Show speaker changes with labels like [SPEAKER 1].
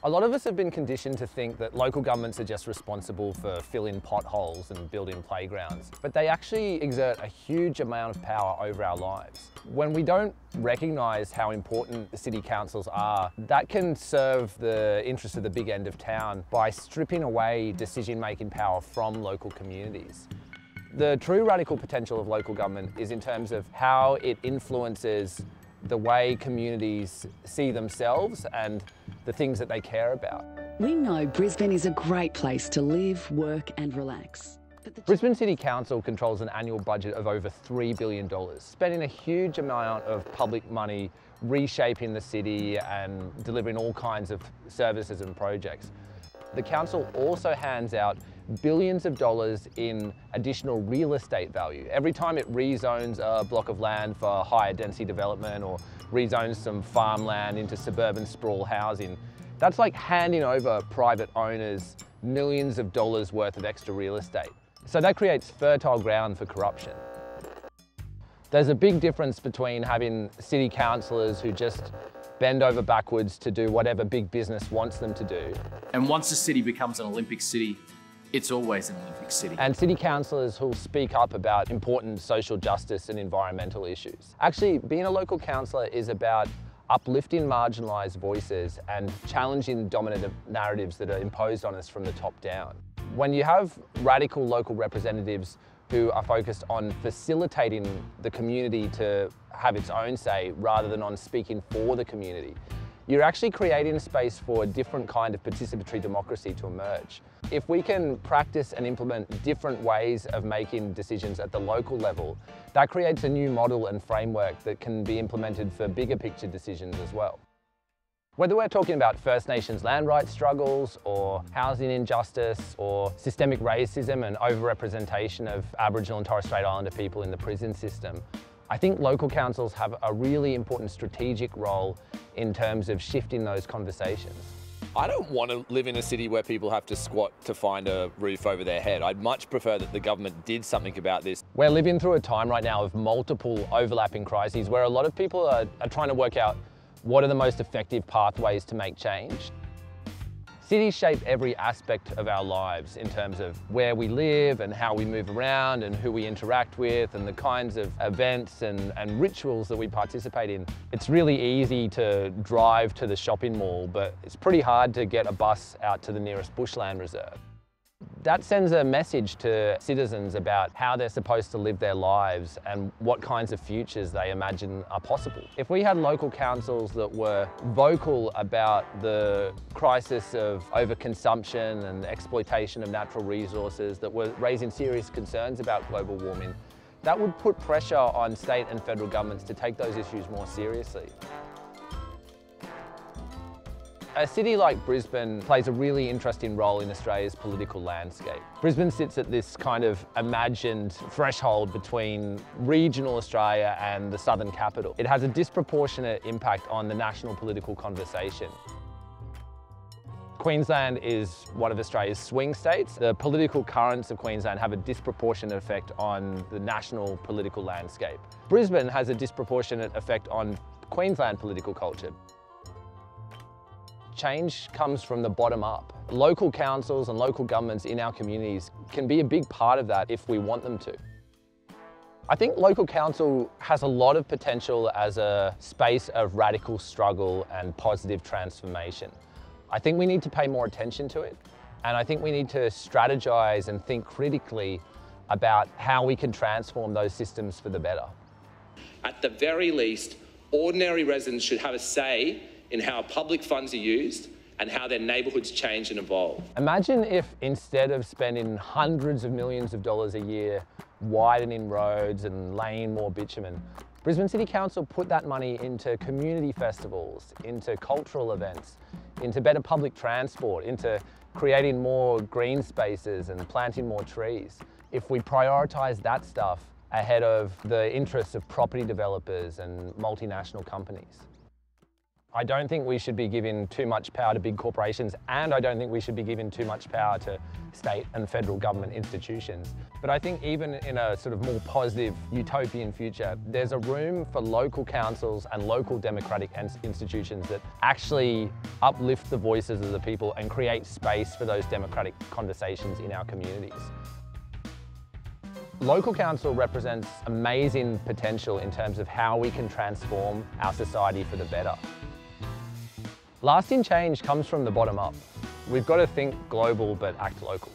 [SPEAKER 1] A lot of us have been conditioned to think that local governments are just responsible for filling potholes and building playgrounds, but they actually exert a huge amount of power over our lives. When we don't recognise how important the city councils are, that can serve the interests of the big end of town by stripping away decision-making power from local communities. The true radical potential of local government is in terms of how it influences the way communities see themselves and the things that they care about.
[SPEAKER 2] We know Brisbane is a great place to live, work and relax.
[SPEAKER 1] Brisbane City Council controls an annual budget of over $3 billion, spending a huge amount of public money reshaping the city and delivering all kinds of services and projects. The council also hands out billions of dollars in additional real estate value. Every time it rezones a block of land for higher density development or rezones some farmland into suburban sprawl housing, that's like handing over private owners millions of dollars worth of extra real estate. So that creates fertile ground for corruption. There's a big difference between having city councillors who just bend over backwards to do whatever big business wants them to do.
[SPEAKER 3] And once a city becomes an Olympic city, it's always an Olympic city.
[SPEAKER 1] And city councillors who'll speak up about important social justice and environmental issues. Actually, being a local councillor is about uplifting marginalised voices and challenging dominant narratives that are imposed on us from the top down. When you have radical local representatives who are focused on facilitating the community to have its own say rather than on speaking for the community, you're actually creating a space for a different kind of participatory democracy to emerge. If we can practice and implement different ways of making decisions at the local level, that creates a new model and framework that can be implemented for bigger picture decisions as well. Whether we're talking about First Nations land rights struggles or housing injustice or systemic racism and overrepresentation of Aboriginal and Torres Strait Islander people in the prison system, I think local councils have a really important strategic role in terms of shifting those conversations.
[SPEAKER 4] I don't want to live in a city where people have to squat to find a roof over their head. I'd much prefer that the government did something about this.
[SPEAKER 1] We're living through a time right now of multiple overlapping crises where a lot of people are trying to work out what are the most effective pathways to make change. Cities shape every aspect of our lives in terms of where we live and how we move around and who we interact with and the kinds of events and rituals that we participate in. It's really easy to drive to the shopping mall, but it's pretty hard to get a bus out to the nearest bushland reserve. That sends a message to citizens about how they're supposed to live their lives and what kinds of futures they imagine are possible. If we had local councils that were vocal about the crisis of overconsumption and exploitation of natural resources, that were raising serious concerns about global warming, that would put pressure on state and federal governments to take those issues more seriously. A city like Brisbane plays a really interesting role in Australia's political landscape. Brisbane sits at this kind of imagined threshold between regional Australia and the southern capital. It has a disproportionate impact on the national political conversation. Queensland is one of Australia's swing states. The political currents of Queensland have a disproportionate effect on the national political landscape. Brisbane has a disproportionate effect on Queensland political culture. Change comes from the bottom up. Local councils and local governments in our communities can be a big part of that if we want them to. I think local council has a lot of potential as a space of radical struggle and positive transformation. I think we need to pay more attention to it, and I think we need to strategize and think critically about how we can transform those systems for the better.
[SPEAKER 5] At the very least, ordinary residents should have a say in how public funds are used and how their neighbourhoods change and evolve.
[SPEAKER 1] Imagine if instead of spending hundreds of millions of dollars a year widening roads and laying more bitumen, Brisbane City Council put that money into community festivals, into cultural events, into better public transport, into creating more green spaces and planting more trees. If we prioritise that stuff ahead of the interests of property developers and multinational companies. I don't think we should be giving too much power to big corporations, and I don't think we should be giving too much power to state and federal government institutions. But I think even in a sort of more positive utopian future, there's a room for local councils and local democratic institutions that actually uplift the voices of the people and create space for those democratic conversations in our communities. Local council represents amazing potential in terms of how we can transform our society for the better. Lasting change comes from the bottom up. We've got to think global but act local.